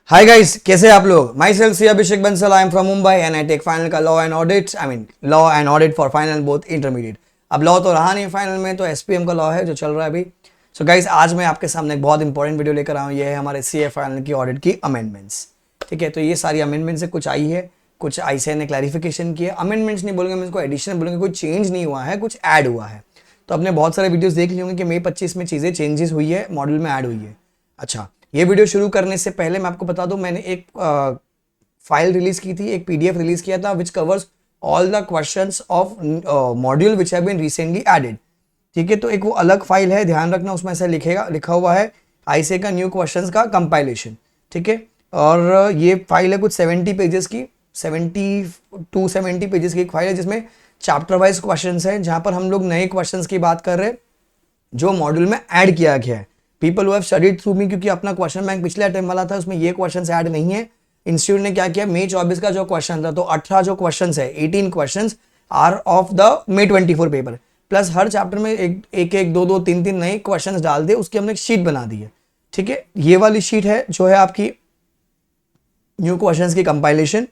Hi guys, कैसे हैं आप लोग। Myself C Abhishek Bansal, I am from Mumbai and I take final का law and audit, law and audit for final both intermediate. अब law तो रहा नहीं फाइनल में, तो एसपीएम का लॉ है जो चल रहा है अभी। सो गाइस, आज मैं आपके सामने एक बहुत इंपॉर्टेंट वीडियो लेकर आया हूँ। ये है हमारे सीए फाइनल की ऑडिट की अमेंडमेंट्स। ठीक है, तो ये सारी अमेंडमेंट्स है, कुछ आई है, कुछ आईसीआई ने क्लैरिफिकेशन किया। अमेंडमेंट्स नहीं बोलेंगे, हम इसको एडिशन बोलेंगे। कोई चेंज नहीं हुआ है, कुछ ऐड हुआ है। तो आपने बहुत सारे वीडियोस देख लिए होंगे कि मई 25 में चीज़ें चेंजेस हुई है, मॉडल में ऐड हुई है। अच्छा, ये वीडियो शुरू करने से पहले मैं आपको बता दूं, मैंने एक फाइल रिलीज की थी, एक पीडीएफ रिलीज किया था which covers all the questions of module which have been recently added. ठीक है, तो एक वो अलग फाइल है, ध्यान रखना, उसमें ऐसा लिखा हुआ है आईसीए का न्यू क्वेश्चंस का कंपाइलेशन। ठीक है, और ये फाइल है कुछ 70 पेजेस की, 70 पेजेस की एक फाइल है, जिसमें चैप्टर वाइज क्वेश्चंस हैं, जहां पर हम लोग नए क्वेश्चंस की बात कर रहे हैं जो मॉड्यूल में ऐड किया गया है। People who have studied through me, क्योंकि अपना क्वेश्चन बैंक पिछले अटेम्प्ट वाला था, उसमें ये क्वेश्चंस ऐड नहीं है। इंस्टीट्यूट ने क्या किया, मई 24 का जो क्वेश्चन था, तो 18 जो क्वेश्चंस है, 18 questions are of the May 24 paper, plus हर चैप्टर में एक दो दो तीन तीन नए क्वेश्चंस डाल दिए, उसकी हमने एक शीट बना दी है। ठीक है, ये वाली शीट है जो है आपकी न्यू क्वेश्चंस की कंपाइलेशन,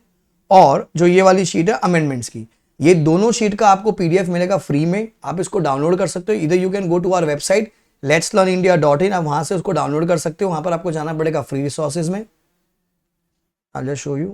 और जो ये वाली शीट है अमेंडमेंट्स की। ये दोनों शीट का आपको पीडीएफ मिलेगा फ्री में, आप इसको डाउनलोड कर सकते हो। इधर you can go to our website letslearnindia.in, आप वहां से उसको डाउनलोड कर सकते हो। वहां पर आपको जाना पड़ेगा फ्री रिसोर्सेज में। I'll just show you।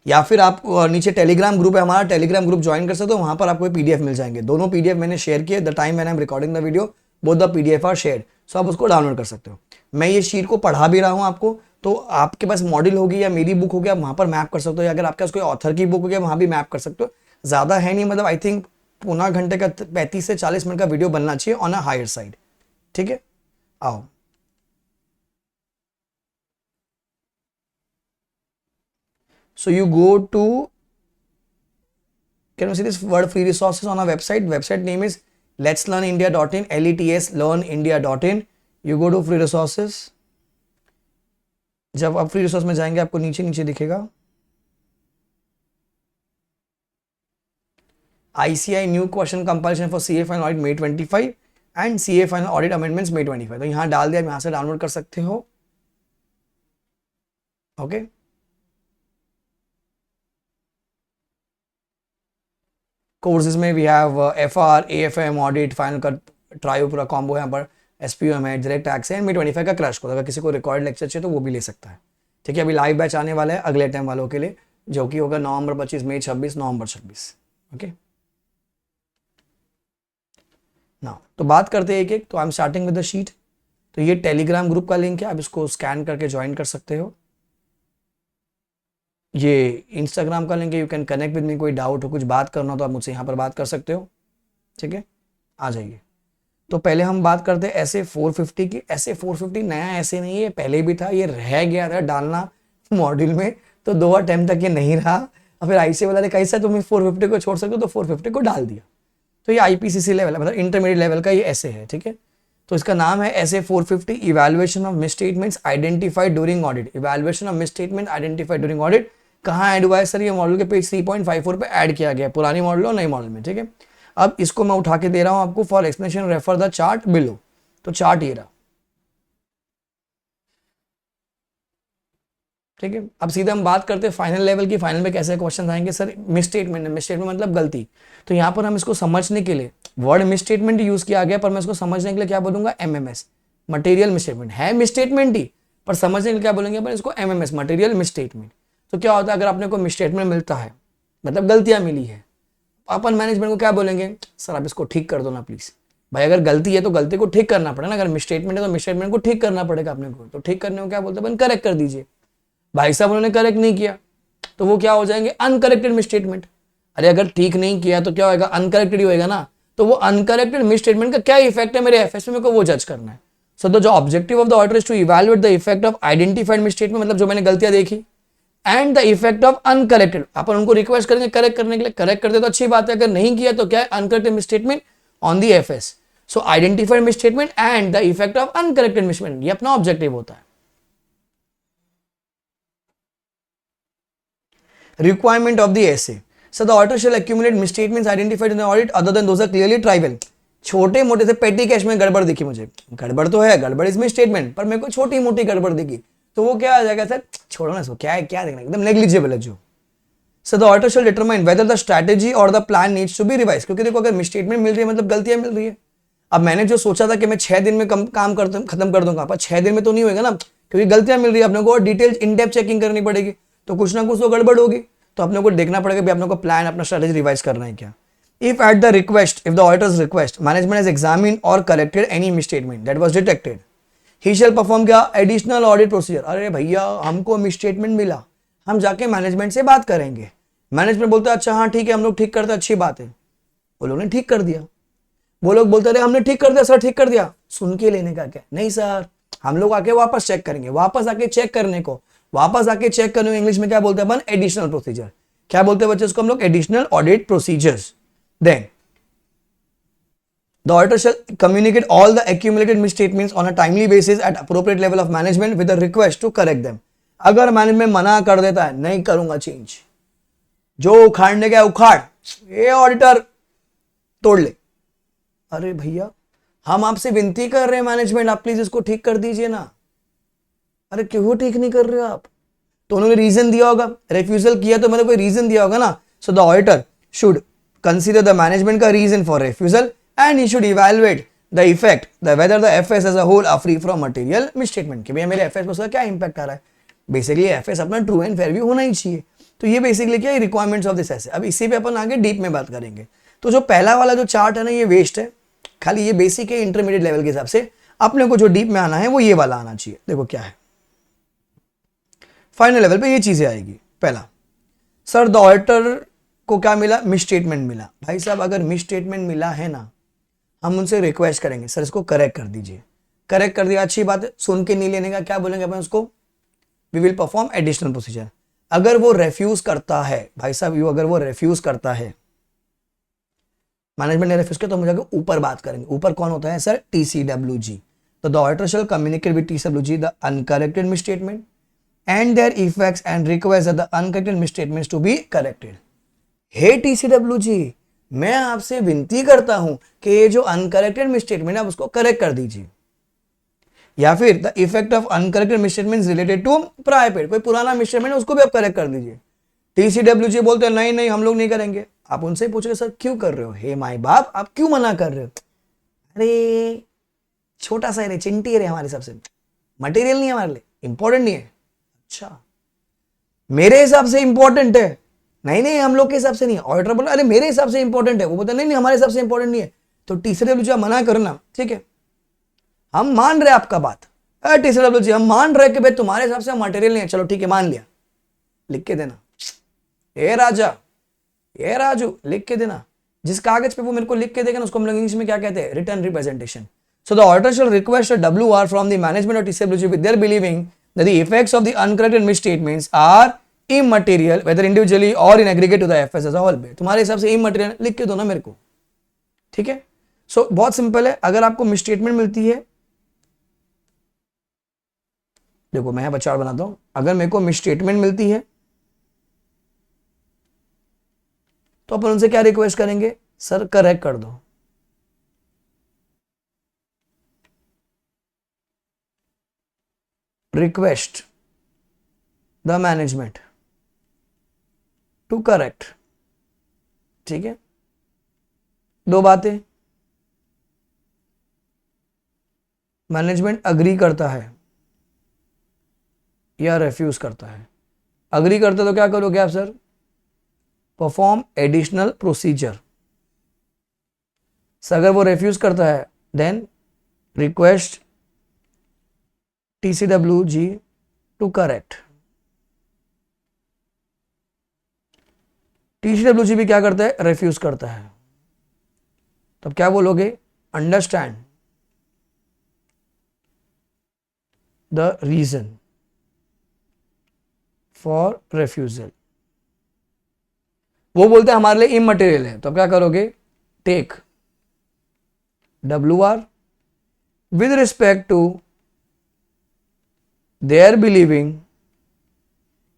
या फिर आप नीचे टेलीग्राम ग्रुप है हमारा, टेलीग्राम ग्रुप ज्वाइन कर सकते हो, वहां पर आपको पीडीएफ मिल जाएंगे। दोनों पीडीएफ मैंने शेयर किए, the time when I am recording the video both the PDF are share, so आप उसको डाउनलोड कर सकते हो। मैं ये शीट को पढ़ा भी रहा हूं आपको, तो आपके पास मॉडल होगी या मेरी बुक होगी, आप वहां पर मैप कर सकते हो, या अगर आपके पास कोई ऑथर की बुक होगी वहां भी मैप कर सकते हो। ज्यादा है नहीं, मतलब आई थिंक पौना घंटे का 35 से 40 मिनट का वीडियो बनना चाहिए ऑन अ हायर साइड। ठीक है, आओ। So you go to, can you see this word free resources on our website? Website name is letslearnindia.in, letslearnindia.in. You go to free resources। जब आप फ्री रिसोर्स में जाएंगे आपको नीचे नीचे दिखेगा ICI new question compilation for CA final audit May 25 and CA final audit amendments May 25। तो यहां डाल दिया, यहां से डाउनलोड कर सकते हो। ओके, कोर्सेज में we have FR AFM audit final का ट्रायो पूरा कॉम्बो है। यहाँ पर SPM है, डायरेक्ट टैक्स है, मई 25 का क्रैश कोर्स। अगर किसी को रिकॉर्ड लेक्चर चाहिए तो वो भी ले सकता है। ठीक है, अभी लाइव बैच आने वाला है अगले टाइम वालों के लिए, जो कि होगा नवंबर 25, मई 26, नवंबर 26। ओके, ना तो बात करते हैं एक एक। तो I am starting with the sheet. तो ये टेलीग्राम ग्रुप का लिंक है, आप इसको स्कैन करके ज्वाइन कर सकते हो। ये इंस्टाग्राम का लिंक है, you can connect with me. कोई डाउट हो, कुछ बात करना हो तो आप मुझसे यहाँ पर बात कर सकते हो। ठीक है, आ जाइए। तो पहले हम बात करते हैं ऐसे 450 की। ऐसे 450 नया ऐसे नहीं है, पहले भी था, ये रह गया था डालना मॉड्यूल में, तो 2 अटेम्प्ट तक ये नहीं रहा। और फिर आईसीए वाला ने कैसा तुम 450 को छोड़ सकते हो, तो 450 को डाल दिया। तो ये आईपीसीसी लेवल है, मतलब इंटरमीडिएट लेवल का ये ऐसे है। ठीक है, तो इसका नाम है ऐसे 450, evaluation of misstatements identified during audit. Evaluation of misstatement identified during audit कहाँ ऐड हुआ है सर? ये मॉडल के पेज 3.54 पे ऐड किया गया है, पुरानी मॉडल और नई मॉडल में। ठीक है, अब इसको मैं उठा के दे रहा हूं आपको। For explanation refer the chart below. तो चार्ट ये रहा। ठीक है, अब सीधा हम बात करते हैं फाइनल लेवल की। फाइनल में कैसे क्वेश्चन आएंगे सर? मिसस्टेटमेंट, मिसस्टेटमेंट मतलब गलती। तो यहाँ पर हम इसको समझने के लिए वर्ड मिसस्टेटमेंट यूज किया गया, पर मैं इसको समझने के लिए क्या बोलूंगा? MMS, material misstatement. है मिसस्टेटमेंट ही, पर समझने के लिए क्या बोलेंगे अपन इसको? MMS, material misstatement. तो क्या होता है, अगर आपने कोई मिसस्टेटमेंट मिलता है, मतलब गलतियां मिली है, अपन मैनेजमेंट को क्या बोलेंगे? सर आप इसको ठीक कर दो ना प्लीज। भाई अगर गलती है तो गलती को ठीक करना पड़ेगा ना। अगर मिसस्टेटमेंट है तो मिसस्टेटमेंट को ठीक करना पड़ेगा अपने को। तो ठीक करने को क्या बोलते हैं? करेक्ट कर दीजिए। भाई साहब उन्होंने करेक्ट नहीं किया तो वो क्या हो जाएंगे? Uncorrected misstatement. अरे अगर ठीक नहीं किया तो क्या होगा? अनकरेक्टेड ही होएगा ना। तो वो अनकरेक्टेड मिसस्टेटमेंट का क्या इफेक्ट है मेरे एफएस में, मेरे को वो जज करना है। So the objective of the auditor is to evaluate the effect of identified misstatement, मतलब जो मैंने गलतियां देखी, and the effect of uncorrected. अपन उनको रिक्वेस्ट करेंगे करेक्ट करने के लिए, करेक्ट कर दे तो अच्छी बात है। अगर नहीं किया तो क्या है? Uncorrected misstatement on the FS. So identified misstatement and the effect of uncorrected misstatement, ये अपना ऑब्जेक्टिव होता है। Requirement of the essay. So the auditor shall accumulate misstatements identified in the audit other than those are clearly trivial. छोटे मोटे से पेटी cash में गड़बड़ दिखी मुझे, गड़बड़ तो है, गड़बड़ इसमें स्टेटमेंट, पर मेरे को छोटी मोटी गड़बड़ दिखी, तो वो क्या आ जाएगा सर, छोड़ो ना इसको, क्या है, क्या देखना, एकदम नेग्लिजिबल है जो। So the auditor shall determine whether the strategy और the plan needs to be revise, क्योंकि देखो अगर मिसस्टेटमेंट मिल रही है मतलब गलतियां मिल रही है। अब मैंने जो सोचा था कि मैं 6 दिन में काम खत्म कर दूंगा, पर 6 दिन में तो नहीं होगा ना, क्योंकि गलतियां मिल रही है, अपने को डिटेल इन डेप्थ चेकिंग करनी पड़ेगी, तो कुछ ना कुछ तो गड़बड़ होगी, तो अपने को देखना पड़ेगा भी अपने को प्लान, अपना स्ट्रेटेजी रिवाइज करना है क्या। If at the request, if the auditor's request, management has examined or corrected any misstatement that was detected, he shall perform क्या, additional audit procedure। अरे भैया हमको misstatement मिला, हम जाके मैनेजमेंट से बात करेंगे, मैनेजमेंट बोलता है अच्छा हाँ ठीक है हम लोग ठीक करते हैं, अच्छी बात है, वो लोग ने ठीक कर दिया, वो लोग बोलते रहे हमने ठीक कर दिया सर, ठीक कर दिया, सुन के लेने का क्या, नहीं सर हम लोग आके वापस चेक करेंगे, वापस आके चेक करने को इंग्लिश में क्या बोलते हैं अपन, एडिशनल प्रोसीजर। क्या बोलते हैं बच्चे उसको हम लोग, additional audit procedures. Then, the auditor shall communicate all the accumulated misstatements on a timely basis at appropriate level of management with a request to correct them। अगर मैनेजमेंट मना कर देता है नहीं करूंगा चेंज, जो उखाड़ने का उखाड़, ये ऑडिटर तोड़ ले, अरे भैया हम आपसे विनती कर रहे हैं मैनेजमेंट, आप प्लीज इसको ठीक कर दीजिए ना, अरे क्यों ठीक नहीं कर रहे हो आप, तो उन्होंने रीजन दिया होगा, रेफ्यूजल किया तो मैंने कोई रीजन दिया होगा ना। सो the auditor should consider the management का reason for refusal and he should evaluate the effect, whether the FS as a whole are free from material misstatement, कि भैया मेरे FS पर उसका क्या impact आ रहा है, बेसिकली FS अपना ट्रू एंड फेयर व्यू होना ही चाहिए, तो ये बेसिकली क्या है, रिक्वायरमेंट्स ऑफ दिस ऐसे। अब इसी पे अपन आगे डीप में बात करेंगे। तो जो पहला वाला जो चार्ट है ना ये वेस्ट है, खाली ये बेसिक है, इंटरमीडिएट लेवल के हिसाब से अपने को जो डीप में आना है वो ये वाला आना चाहिए। देखो क्या है, फाइनल लेवल पे ये चीजें आएगी। पहला, सर द ऑडिटर को क्या मिला, मिसस्टेटमेंट मिला। भाई साहब अगर मिसस्टेटमेंट मिला है ना, हम उनसे रिक्वेस्ट करेंगे सर इसको करेक्ट कर दीजिए, करेक्ट कर दिया अच्छी बात है, सुन के नहीं लेने का क्या बोलेंगे अपन उसको, we will perform additional procedure. अगर वो रेफ्यूज करता है, भाई साहब यू अगर वो रेफ्यूज करता है, मैनेजमेंट ने रेफ्यूज किया तो हम जाकर ऊपर बात करेंगे। ऊपर कौन होता है सर, TCWG। तो the auditor shall communicate with TCWG the uncorrected misstatement and their effects and request the uncorrected misstatements to be corrected. Hey TCWG, मैं आपसे विनती करता हूं कि ये जो अनकरेक्टेड मिसस्टेटमेंट है उसको करेक्ट कर दीजिए, या फिर the effect of uncorrected misstatements related to prior period, कोई पुराना मिसस्टेटमेंट है उसको भी आप करेक्ट कर दीजिए। TCWG बोलते हैं नहीं नहीं हम लोग नहीं करेंगे। आप उनसे पूछोगे सर क्यों कर रहे हो, हे माई बाप आप क्यों मना कर रहे हो, अरे छोटा सा है, चिंटी है हमारे सबसे, मटेरियल नहीं है हमारे लिए, इंपॉर्टेंट नहीं है। अच्छा मेरे हिसाब से इंपॉर्टेंट है, नहीं नहीं हम लोग के हिसाब से नहीं है। ऑडिटर बोला अरे मेरे हिसाब से इंपॉर्टेंट है, वो बोलता नहीं नहीं हमारे हिसाब से इंपॉर्टेंट नहीं है। तो TCWG मना करना, ठीक है हम मान रहे आपका बात, TCWG हम मान रहे कि भाई तुम्हारे हिसाब से मटेरियल नहीं है, चलो ठीक है मान लिया, लिख के देना, ए राजा ए राजू लिख के देना, जिस कागज पे वो मेरे को लिख के देगा ना उसको हम लोग इंग्लिश में क्या कहते हैं, return representation. So the auditor shall request a WR from the management of TCWG with their believing that the effects of the uncorrected misstatements are immaterial whether individually और in aggregate to the FS as a whole. तुम्हारे हिसाब से immaterial लिख के दो ना मेरे को, ठीक है। सो बहुत सिंपल है, अगर आपको मिसस्टेटमेंट मिलती है, देखो मैं बचाव बनाता हूं, अगर मेरे को मिसस्टेटमेंट मिलती है तो अपन उनसे क्या रिक्वेस्ट करेंगे, सर करेक्ट कर दो। Request the management to correct, ठीक है। दो बातें, मैनेजमेंट अग्री करता है या रेफ्यूज करता है। अग्री करता तो क्या करोगे आप सर, परफॉर्म एडिशनल प्रोसीजर। अगर वो रेफ्यूज करता है then request TCWG to correct. TCWG भी क्या करता है, रेफ्यूज करता है, तब क्या बोलोगे, अंडरस्टैंड द रीजन फॉर रेफ्यूजल। वो बोलते हैं हमारे लिए इमटेरियल है, तो क्या करोगे, take WR with respect to their believing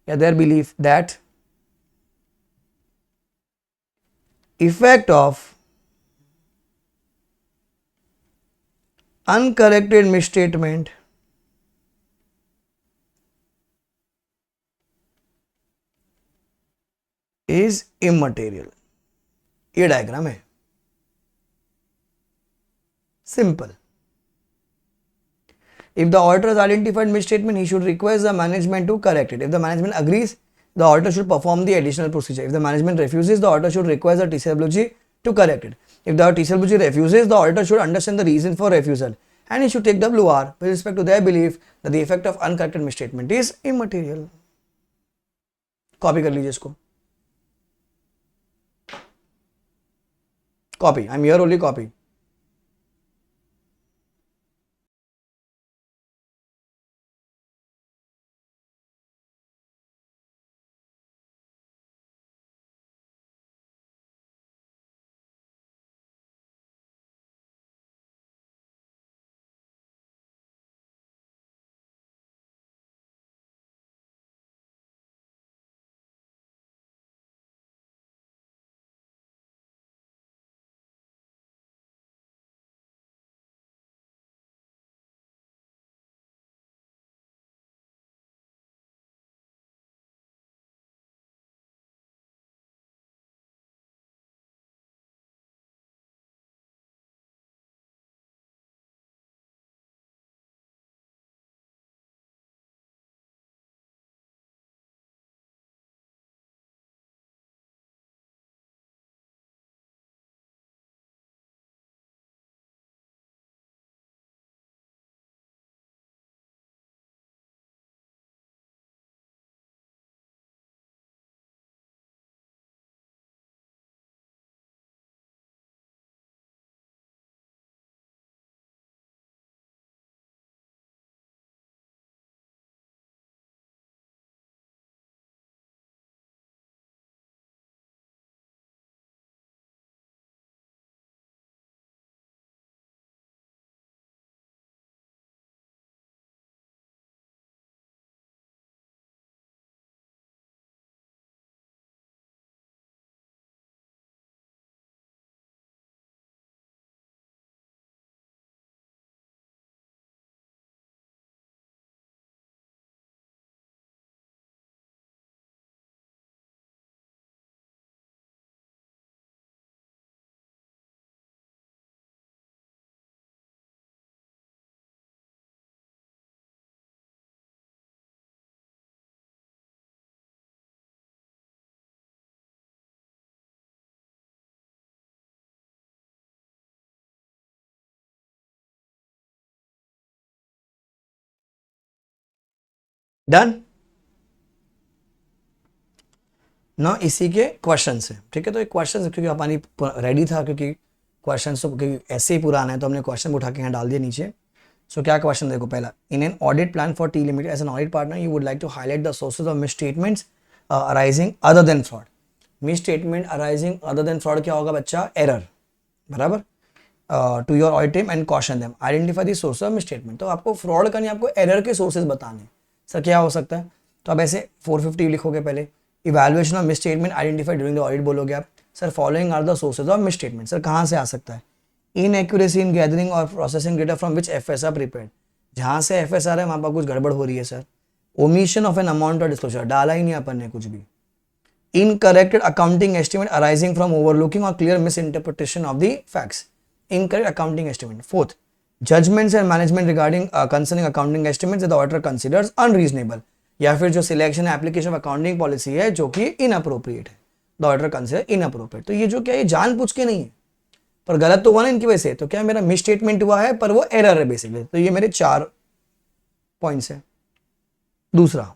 या their belief that effect of uncorrected misstatement is immaterial. ये डायग्राम है, simple. If the auditor has identified misstatement, he should request the management to correct it. If the management agrees, the auditor should perform the additional procedure. If the management refuses, the auditor should request the TCWG to correct it. If the TCWG refuses, the auditor should understand the reason for refusal and he should take WR with respect to their belief that the effect of uncorrected misstatement is immaterial. Copy कर लीजिए इसको. Copy. I'm here only copy. Done ना, इसी के question है, ठीक है। तो एक क्वेश्चन क्योंकि हमारी रेडी था, क्योंकि क्वेश्चन तो क्योंकि ऐसे ही पुराना है तो हमने क्वेश्चन उठा के यहाँ डाल दिया नीचे। सो क्या क्वेश्चन देखो, पहला, in an audit plan for T limited as an audit partner you would like to highlight the sources of misstatements arising other than fraud. Misstatement arising other than fraud क्या होगा बच्चा, error, बराबर, to your audit team and caution them identify the source of misstatement. तो आपको fraud का नहीं, आपको error के सोर्सेज बताने। सर क्या हो सकता है, तो आप ऐसे 450 लिखोगे पहले, evaluation of misstatement identified during the audit बोलोगे आप। Sir following are the sources of misstatement, sir कहाँ से आ सकता है, इनएक्यूरेसी इन गैदरिंग और processing data from which FSR prepared, जहाँ से एफएसआर है वहाँ पर कुछ गड़बड़ हो रही है sir. Omission of an amount और डिस्क्लोजर, डाला ही नहीं अपन ने कुछ भी। Incorrected accounting estimate arising from overlooking और clear misinterpretation of the facts, incorrect accounting estimate. Fourth, judgements and management regarding concerning accounting estimates the auditor considers unreasonable, या फिर जो selection application of accounting policy है जो कि inappropriate है, the auditor consider inappropriate. तो ये जो क्या, ये जानबूझ के नहीं है, पर गलत तो हुआ ना इनकी वजह से, तो क्या मेरा मिस स्टेटमेंट हुआ है पर वो एरर है बेसिकली। तो ये मेरे 4 पॉइंट्स है। दूसरा,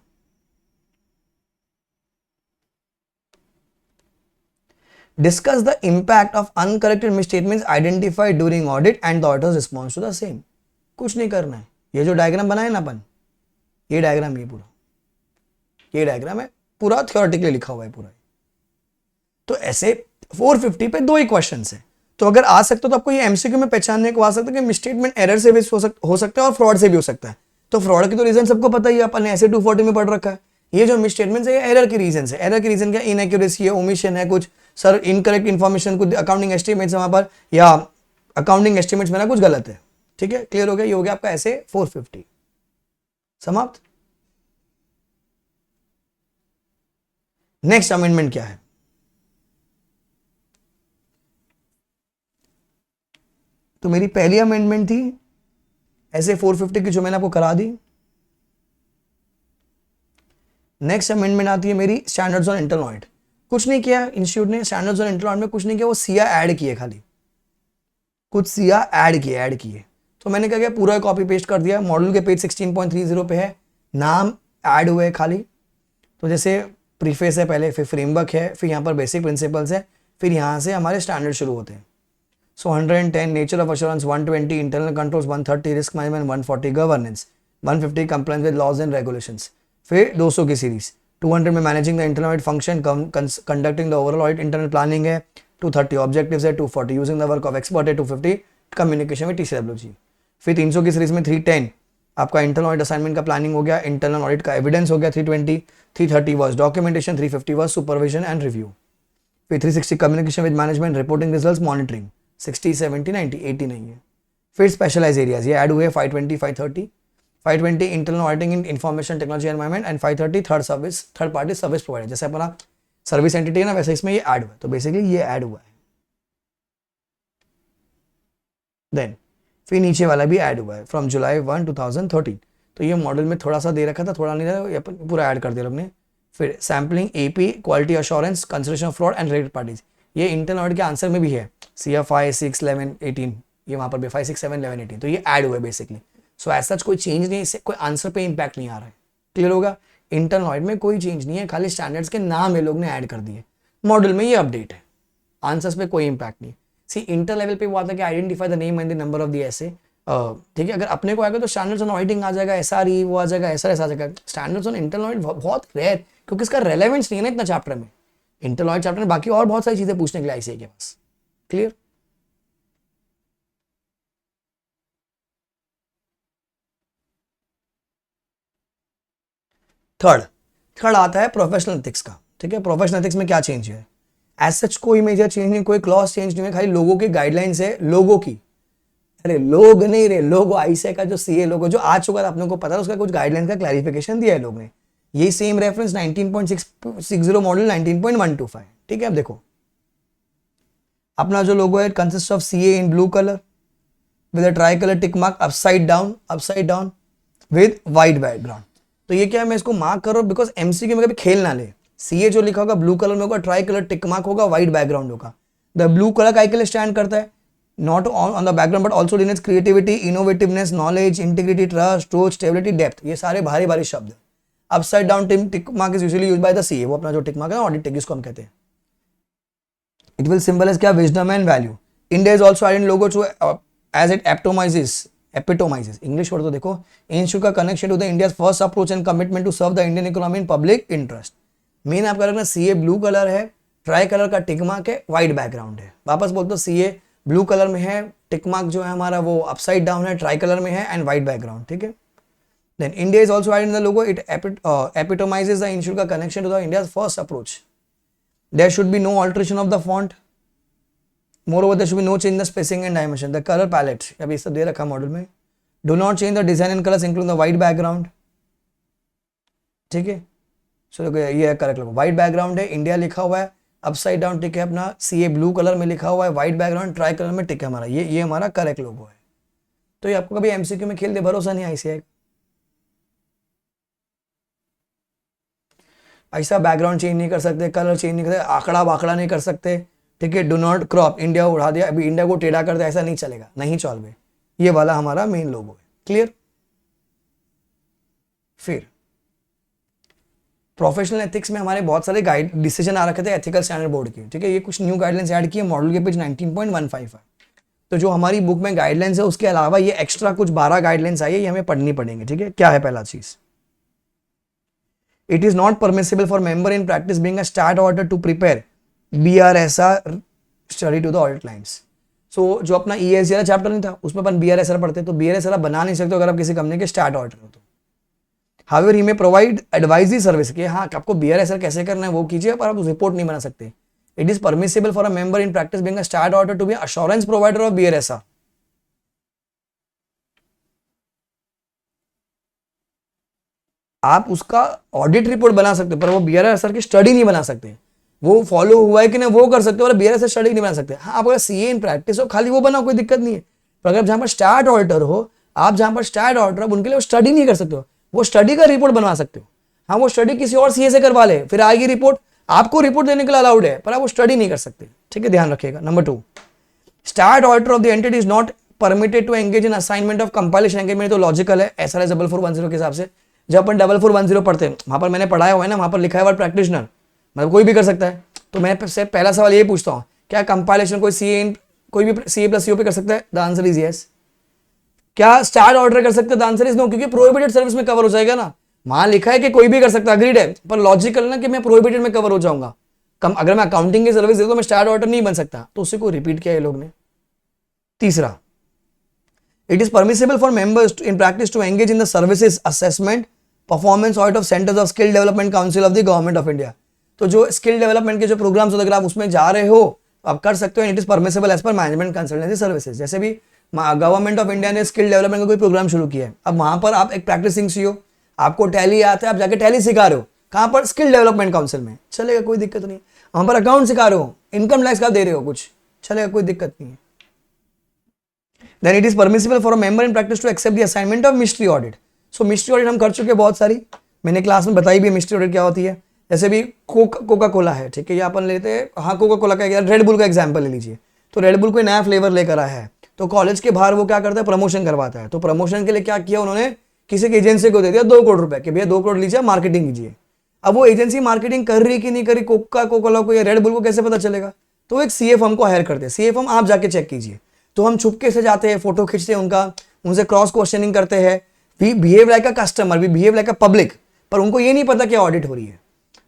discuss the impact of uncorrected misstatements identified during audit and the auditor's response to the same. कुछ नहीं करना है, ये जो डायग्राम बनाए ना अपन, ये डायग्राम, ये पूरा ये डायग्राम है, पूरा थ्योरेटिकली लिखा हुआ है पूरा। तो ऐसे 450 पे 2 ही क्वेश्चन है, तो अगर आ सकता तो आपको ये एमसीक्यू में पहचानने को आ सकता है कि मिसस्टेटमेंट एरर से भी हो सकता है और फ्रॉड से भी हो सकता है। तो फ्रॉड की तो रीजन सबको पता ही है, अपन ने ऐसे 240 में पढ़ रखा है। ये जो मिसस्टेटमेंट है ये एरर की रीजन है। एरर की रीजन क्या, इनएक्यूरेसी है, ओमिशन है, कुछ सर इनकरेक्ट इन्फॉर्मेशन, कुछ अकाउंटिंग एस्टिमेट्स वहां पर, या अकाउंटिंग एस्टिमेट्स में ना कुछ गलत है, ठीक है, क्लियर हो गया, ये हो गया आपका ऐसे 450 समाप्त। नेक्स्ट अमेंडमेंट क्या है, तो मेरी पहली अमेंडमेंट थी ऐसे 450 की जो मैंने आपको करा दी। नेक्स्ट अमेंडमेंट आती है मेरी स्टैंडर्ड्स ऑन इंटरनल ऑडिट। कुछ नहीं किया इंस्टीट्यूट ने स्टैंडर्ड्स ऑन इंटरनल ऑडिट में, कुछ नहीं किया, वो सिया ऐड किए, खाली कुछ सिया ऐड किए। तो मैंने क्या किया, पूरा कॉपी पेस्ट कर दिया, मॉडल के पेज 16.30 पे है, नाम ऐड हुए खाली। तो जैसे प्रीफेस है पहले, फिर फ्रेमवर्क है, फिर यहाँ पर बेसिक प्रिंसिपल्स है, फिर यहाँ से हमारे स्टैंडर्ड शुरू होते हैं। So 110 nature of assurance, 120 internal controls, 130 risk management, 140 governance, 150 compliance with laws and regulations, फिर 200 की सीरीज, 200 में managing the internal audit function, conducting the overall audit, internal planning है, 230 ऑब्जेक्टिव्स है, 240 using the work of expert है, 250 communication में TCWG, फिर 300 की series में 310 आपका इंटरनल ऑडिट असाइनमेंट का प्लानिंग हो गया, इंटरनल ऑडिट का एविडेंस हो गया 320, 330 was documentation, 350 was supervision and review, फिर 360 communication with management, reporting results, monitoring, 60 70 90 80 नहीं है। फिर स्पेशलाइज एरियाज ये ऐड हुए 520 530, 520 internal auditing in information technology environment and 530 third party service provider, जैसे अपना सर्विस एंटिटी है ना वैसे इसमें ये ऐड हुआ है, तो बेसिकली ये ऐड हुआ है। देन फिर नीचे वाला भी ऐड हुआ है फ्रॉम जुलाई 1 2013, तो ये मॉडल में थोड़ा सा दे रखा था, थोड़ा नहीं रहा, ये पूरा ऐड कर दिया लोग ने। फिर sampling, AP, quality assurance, consideration of fraud and related parties, ये इंटरनल ऑडिट के आंसर में भी है, CF 5 6 11 18, ये वहाँ पर भी 5 6 7 11 18, तो ये ऐड हुआ है बेसिकली। सो एज सच कोई चेंज नहीं है, इससे कोई आंसर पे इंपैक्ट नहीं आ रहा है, क्लियर होगा। इंटरनल ऑडिट में कोई चेंज नहीं है, खाली स्टैंडर्ड्स के नाम ये लोग ने ऐड कर दिए, मॉडल में ये अपडेट है, आंसर्स पे कोई इंपैक्ट नहीं। सी इंटर लेवल पे हुआ था कि identify the name and the number of the ऐसे, ठीक है, अगर अपने को आएगा तो स्टैंडर्ड्स ऑन ऑडिटिंग आ जाएगा, SRE वो आ जाएगा, SRS आ जाएगा, स्टैंडर्ड्स ऑन इंटरनल ऑडिट बहुत रेयर, क्योंकि इसका रेलेवेंस नहीं है ना इतना चैप्टर में, इंटरनल ऑडिट चैप्टर में बाकी और बहुत सारी चीजें पूछने के लिए ICAI के पास, क्लियर। थर्ड आता है प्रोफेशनल एथिक्स का, ठीक है। प्रोफेशनल एथिक्स में क्या चेंज है, एज सच कोई मेजर चेंज नहीं, कोई क्लॉज चेंज नहीं है, खाली लोगों की गाइडलाइंस है, लोगों की, अरे लोग नहीं रे, लोगो ICAI का जो CA लोगो जो आ चुका था अपने को पता है, उसका कुछ गाइडलाइंस का क्लैरिफिकेशन दिया है लोग ने, ये सेम रेफरेंस 19.660 मॉडल 19.125, ठीक है। अब देखो अपना जो लोगो है consist of CA in blue colour with a try colour tick mark upside down with white background. तो ये क्या है, मैं इसको मार्क कर रहा हूं बिकॉज MCQ में कभी खेल ना ले, CA जो लिखा होगा ब्लू कलर में होगा, ट्राई कलर टिक मार्क होगा, व्हाइट बैकग्राउंड होगा। द ब्लू कलर का के लिए स्टैंड करता है not on the background but also denotes creativity, innovativeness, knowledge, integrity, trust, truth, stability, depth, ये सारे भारी भारी शब्द है। Upside down tick mark is usually used by the CA, वो अपना जो टिक मार्क है ऑडिट टिक जिसको हम कहते हैं। इट विल सिंबलाइज क्या, wisdom and value. India is also ident logo to as it epitomises, English word तो देखो, इंस्टीट्यूट का connection to the India's first approach and commitment to serve the Indian economy in public interest. Main आपका रखना CA blue colour है, tricolour का tick mark है, white background है। वापस बोलते CA ब्लू कलर में है, टिक मार्क जो है हमारा वो अपसाइड डाउन है, ट्राई कलर में है एंड व्हाइट बैकग्राउंड, ठीक है। Then India is also ident in the logo, it epitomises the institute का connection to the India's first approach. There should be no alteration of the font, moreover there should be no change in the spacing and dimension, the color palette अभी सब दे रखा model में, do not change the design and colors including the white background, ठीक है। सो ये correct लगो, white background है, India लिखा हुआ है, अपसाइड डाउन टिक है अपना, CA ब्लू कलर में लिखा हुआ है, व्हाइट बैकग्राउंड, ट्राई कलर में टिक है हमारा, ये हमारा करेक्ट लोगो है। तो ये आपको कभी MCQ में खेल दे, भरोसा नहीं ICAI ऐसा बैकग्राउंड चेंज नहीं कर सकते, कलर चेंज नहीं कर सकते, आंकड़ा बाकड़ा नहीं कर सकते, ठीक है। डू नॉट क्रॉप, इंडिया उड़ा दिया, अभी इंडिया को टेढ़ा कर दिया, ऐसा नहीं चलेगा, नहीं चल, ये वाला हमारा मेन लोगो है, क्लियर। फिर प्रोफेशनल एथिक्स में हमारे बहुत सारे गाइड डिसीजन आ रखे थे एथिकल स्टैंडर्ड बोर्ड के, ठीक है। ये कुछ न्यू गाइडलाइंस ऐड किए, मॉडल के पेज 19.15 है। तो जो हमारी बुक में गाइडलाइंस है उसके अलावा ये एक्स्ट्रा कुछ 12 गाइडलाइंस आई है, ये हमें पढ़नी पड़ेंगे, ठीक है। क्या है पहला चीज, it is not permissible for member in practice being a start order to prepare BRSR study to the audit lines. So जो अपना ESG वाला चैप्टर नहीं था उसमें अपन BRSR पढ़ते, तो BRSR बना नहीं सकते अगर आप किसी कंपनी के स्टार्ट ऑडिटर हो तो। हाउएवर ही में प्रोवाइड एडवाइजरी सर्विस कि हाँ आपको BRSR कैसे करना है वो कीजिए, पर आप रिपोर्ट नहीं बना सकते। It is permissible for a member in practice being a start auditor to be assurance provider of BRSR। आप उसका ऑडिट रिपोर्ट बना सकते हो, पर वो बीआरआर सर की स्टडी नहीं बना सकते। वो फॉलो हुआ है कि नहीं वो कर सकते हो, और बीआरआर से स्टडी नहीं बना सकते। हाँ, आप अगर सीए इन प्रैक्टिस हो खाली वो बनाओ, कोई दिक्कत नहीं है। पर अगर जहां पर स्टार्ट ऑडिटर हो, आप जहां पर स्टार्ट ऑडिटर हो, उनके लिए वो स्टडी नहीं कर सकते हो, वो स्टडी का रिपोर्ट बनवा सकते हो। हाँ, वो स्टडी किसी और सीए से करवा ले, फिर आएगी रिपोर्ट, आपको रिपोर्ट देने के लिए अलाउड है, पर आप वो स्टडी नहीं कर सकते। ठीक है, ध्यान रखिएगा। Number 2, start auditor of the entity is not permitted to engage in assignment of compilation engagement. तो लॉजिकल है, एसआरएस 4410 के हिसाब से। जब अपन 4410 पढ़ते हैं, वहां पर मैंने पढ़ाया हुआ है ना, वहां पर लिखा है वर्ड प्रैक्टिशनर, मतलब कोई भी कर सकता है। तो मैं से पहला सवाल ये पूछता हूँ, क्या कंपाइलेशन कोई सीए, कोई भी सीए प्लस सीओ पे कर सकता है? The answer is yes. क्या स्टार्ट ऑर्डर कर सकते हैं? द आंसर इज नो, क्योंकि प्रोहिबिटेड सर्विस में कवर हो जाएगा ना। वहां लिखा है कि कोई भी कर सकता है, अग्रीड है, पर लॉजिकल ना कि मैं प्रोहिबिटेड में कवर हो जाऊंगा। अगर मैं अकाउंटिंग की सर्विस देता तो मैं स्टार्ट ऑर्डर नहीं बन सकता, तो उसी को रिपीट किया ये लोग ने। तीसरा, it is permissible for members in practice to engage in the services assessment performance audit of centres of skill development council of the government of India. तो जो स्किल डेवलपमेंट के जो प्रोग्राम्स होते हैं, अगर आप उसमें जा रहे हो आप कर सकते हो। It is permissible as per management consultancy services. जैसे भी गवर्नमेंट ऑफ इंडिया ने स्किल डेवलपमेंट का कोई प्रोग्राम शुरू किया है, अब वहां पर आप एक प्रैक्टिसिंग सीओ, आपको टैली आता है, आप जाके टैली सिखा रहे हो, कहां पर? स्किल डेवलपमेंट काउंसिल में, चलेगा, कोई दिक्कत नहीं। वहां पर अकाउंट सिखा रहे हो, इनकम टैक्स का दे रहे हो कुछ, चलेगा, कोई दिक्कत नहीं है। Then it is permissible for a member in practice to accept the assignment of mystery audit. So mystery audit हम कर चुके हैं बहुत सारी, मैंने क्लास में बताई भी mystery audit क्या होती है। जैसे भी कोका कोला है, ठीक है, ये अपन लेते हैं, हाँ कोका कोला का, रेड बुल का एग्जांपल ले लीजिए। तो रेड बुल कोई नया फ्लेवर लेकर आया है, तो कॉलेज के बाहर वो क्या करता है? प्रमोशन करवाता है। तो प्रमोशन के लिए क्या किया उन्होंने? किसी की एजेंसी को दे दिया 2 करोड़ रुपए कि भैया 2 करोड़ लीजिए, मार्केटिंग कीजिए। अब वो एजेंसी मार्केटिंग कर रही कि नहीं कर रही, कोका कोला को या रेड बुल को कैसे पता चलेगा? तो एक सीए फर्म को हायर करते हैं, सीए फर्म आप जाके चेक कीजिए। तो हम छुपके से जाते हैं, फोटो खींचते हैं उनका, उनसे क्रॉस क्वेश्चनिंग करते हैं। We behave like a customer, we behave like a public, पर उनको ये नहीं पता कि ऑडिट हो रही है।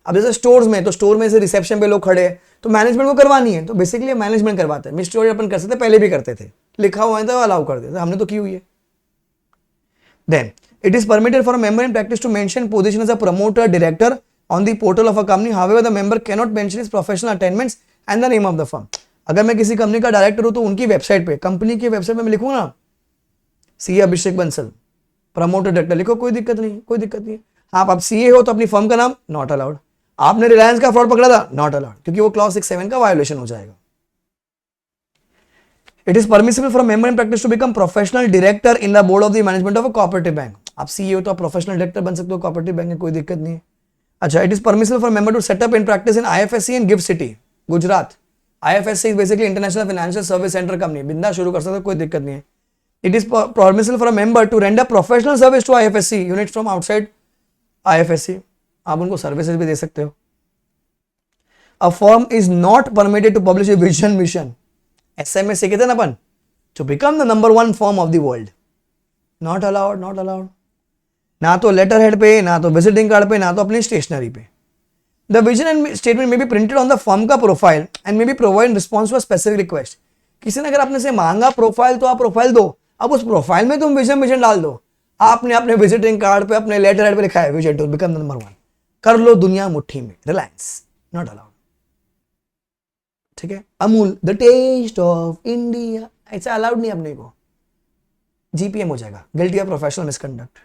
अब जैसे स्टोर्स में, तो स्टोर में से रिसेप्शन पे लोग खड़े हैं, तो मैनेजमेंट को करवानी है, तो बेसिकली मैनेजमेंट करवाता है। मिस्ट्री ऑडिट अपन कर सकते, पहले भी करते थे, लिखा हुआ है तो अलाउ कर देते, हमने तो की हुई है। Then it is permitted for a member in practice to mention position as a promoter director on the portal of a company, however the member can not mention his professional attainments and the name of the firm. अगर मैं किसी company का director हूं तो उनकी website पे, company की website पे मैं लिखूंगा ना सीए अभिषेक बंसल प्रमोटर डायरेक्टर, लिखो, कोई दिक्कत नहीं, कोई दिक्कत नहीं। हाँ, आप सीए हो तो अपनी फर्म का नाम नॉट अलाउड। आपने रिलायंस का फ्रॉड पकड़ा था, नॉट अलाउड, क्योंकि वो क्लॉज 6(7) का वायोलेशन हो जाएगा। It is permissible for member in practice to become professional director in the board of the management of a cooperative bank. आप सीए हो तो आप प्रोफेशनल डायरेक्टर बन सकते हो कोऑपरेटिव बैंक में, कोई दिक्कत नहीं है। अच्छा, it is permissible for member to set up in practice in IFSC in gift city, Gujarat. IFSC is basically International Financial Service Center company, बिंदा शुरू कर सकते हो, कोई दिक्कत नहीं है। It is permissible for a member to render professional service to IFSC units from outside IFSC, आप उनको सर्विसेज भी दे सकते हो। A firm is not permitted to publish a vision mission, SMS सीखे थे ना अपन, to become the number 1 firm of the world, not allowed, not allowed। ना तो लेटर हेड पे, ना तो विजिटिंग कार्ड पे, ना तो अपनी स्टेशनरी पे। The vision and statement may be printed on the firm का profile and may be provided in response to a specific request। किसी ने अगर आपने से मांगा प्रोफाइल, तो आप प्रोफाइल दो, अब उस प्रोफाइल में तुम विजन डाल दो। आपने अपने विजिटिंग कार्ड पे, अपने लेटर हेड पे लिखा है विजन टू बिकम नंबर 1, कर लो दुनिया मुट्ठी में, रिलायंस, नॉट अलाउड। ठीक है, Amul the taste of India, ऐसा अलाउड नहीं अपने को, जीपीएम हो जाएगा, guilty of professional misconduct.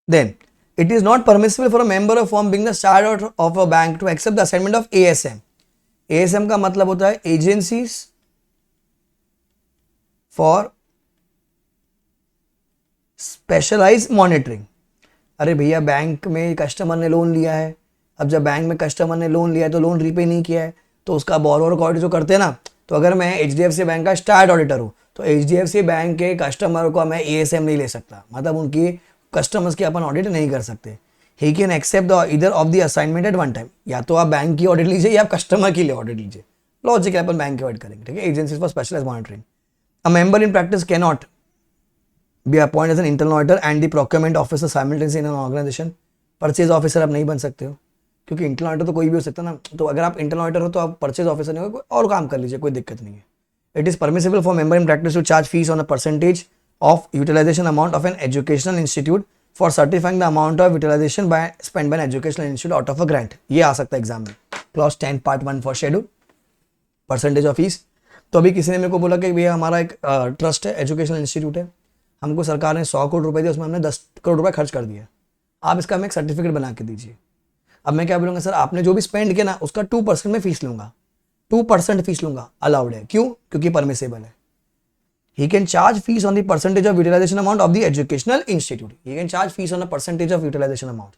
Then it is not permissible for a member of firm being the start of a bank to accept the assignment of ASM। ASM का मतलब होता है एजेंसीज फॉर स्पेशलाइज मॉनिटरिंग। अरे भैया, bank में customer ने loan लिया है, अब जब बैंक में कस्टमर ने लोन लिया है तो लोन रीपे नहीं किया है, तो उसका बोरोवर का ऑडिट जो करते हैं ना, तो अगर मैं एचडीएफसी बैंक का स्टार्ट ऑडिटर हूं तो एचडीएफसी बैंक के कस्टमर को मैं एएसएम नहीं ले सकता, मतलब उनकी कस्टमर्स की अपन ऑडिट नहीं कर सकते। He can accept the either of the assignment at one time, या तो आप बैंक की ऑडिट लीजिए या आप कस्टमर की लिए ऑडिट लीजिए, लॉजिक है, अपन बैंक की ऑडिट करेंगे। ठीक है, agencies for specialised monitoring. A member in practice can not be appointed as an internal auditor and the procurement officer simultaneously in an organisation. Purchase officer आप नहीं बन सकते हो, क्योंकि इंटरनल ऑडिटर तो कोई भी हो सकता है ना, तो अगर आप इंटरनल ऑडिटर हो तो आप परचेज ऑफिसर नहीं हो, कोई और काम कर लीजिए, कोई दिक्कत नहीं है। It is permissible for member in practice to charge fees on a percentage of utilisation amount of an educational institute for certifying the amount of utilisation by spend by an educational institute out of a grant. ये आ सकता है exam में, clause 10 part 1 for schedule, percentage of fees. तो अभी किसी ने मेरे को बोला कि भैया हमारा एक ट्रस्ट है, एजुकेशनल इंस्टीट्यूट है, हमको सरकार ने 100 करोड़ रुपए दिए, उसमें हमने 10 करोड़ रुपए खर्च कर दिया, आप इसका हमें एक सर्टिफिकेट बना के दीजिए। अब मैं क्या बोलूँगा, सर आपने जो भी स्पेंड किया ना उसका 2% में फीस लूंगा, 2% फीस लूंगा, अलाउड है। क्यों? क्योंकि परमिसेबल है। He can charge fees on the percentage of utilization amount of the educational institute. He can charge fees on a percentage of utilization amount.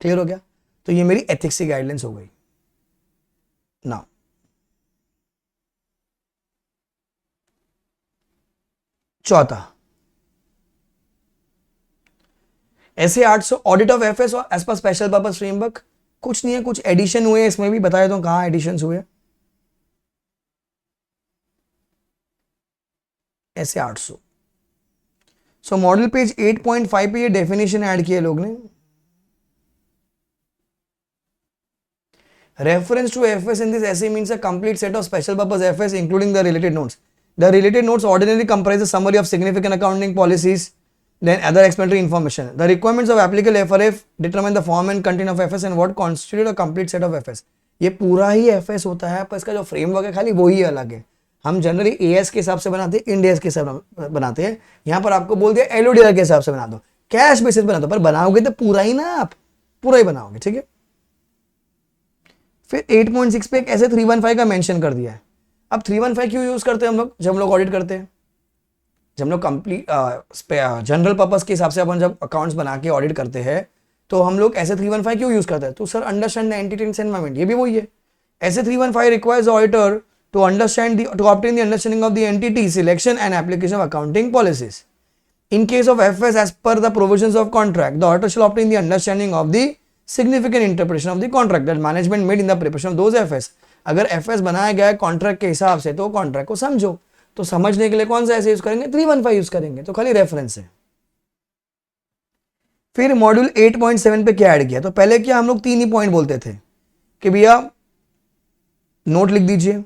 Clear हो गया? तो ये मेरी एथिक्स की गाइडलाइंस हो गई। नाउ चौथा, ऐसे 800 ऑडिट ऑफ एफएस और as per special purpose framework, कुछ नहीं है, कुछ एडिशन हुए इसमें भी बताया तो कहां एडिशन हुए, ऐसे 800। सो मॉडल पेज 8.5 पे ये डेफिनेशन ऐड किए लोग ने, reference to FS in this essay means a complete set of special purpose FS including the related notes. The related notes ordinarily comprise a summary of significant accounting policies, then other explanatory information. The requirements of applicable FRF determine the form and content of FS and what constitute a complete set of FS. ये पूरा ही FS होता है, पर इसका जो framework है खाली वो ही अलग है। हम जनरली AS के हिसाब से बनाते हैं, इंड AS के हिसाब से बनाते हैं। यहाँ पर आपको बोल दिया LODR के हिसाब से बना दो, कैश बेसिस बना दो, पर बनाओगे तो पूरा ही ना, आप पूरा ही बनाओगे, ठीक है। फिर 8.6 पे एक ऐसे 315 का मेंशन कर दिया है। अब 315 क्यों यूज करते हैं हम लोग? जब हम लोग ऑडिट करते हैं, जब हम लोग कंप्लीट जनरल पर्पस के हिसाब से अपन जब अकाउंट्स बना के ऑडिट करते हैं तो हम लोग ऐसे 315 क्यों यूज करते हैं? तो sir understand the entity environment, ये भी वही है। ऐसे 315 requires auditor to understand to obtain the understanding of the entity selection and application of accounting policies. In case of FS, as per the provisions of contract, the auditor shall obtain the understanding of the significant interpretation of the contract that management made in the preparation of those FS. अगर FS बनाया गया है contract के हिसाब से तो contract को समझो, तो समझने के लिए कौन सा ऐसे यूज करेंगे? 315 यूज करेंगे, तो खाली रेफरेंस है। फिर मॉड्यूल 8.7 पे क्या ऐड किया? तो पहले क्या हम लोग 3 ही पॉइंट बोलते थे कि भैया नोट लिख दीजिए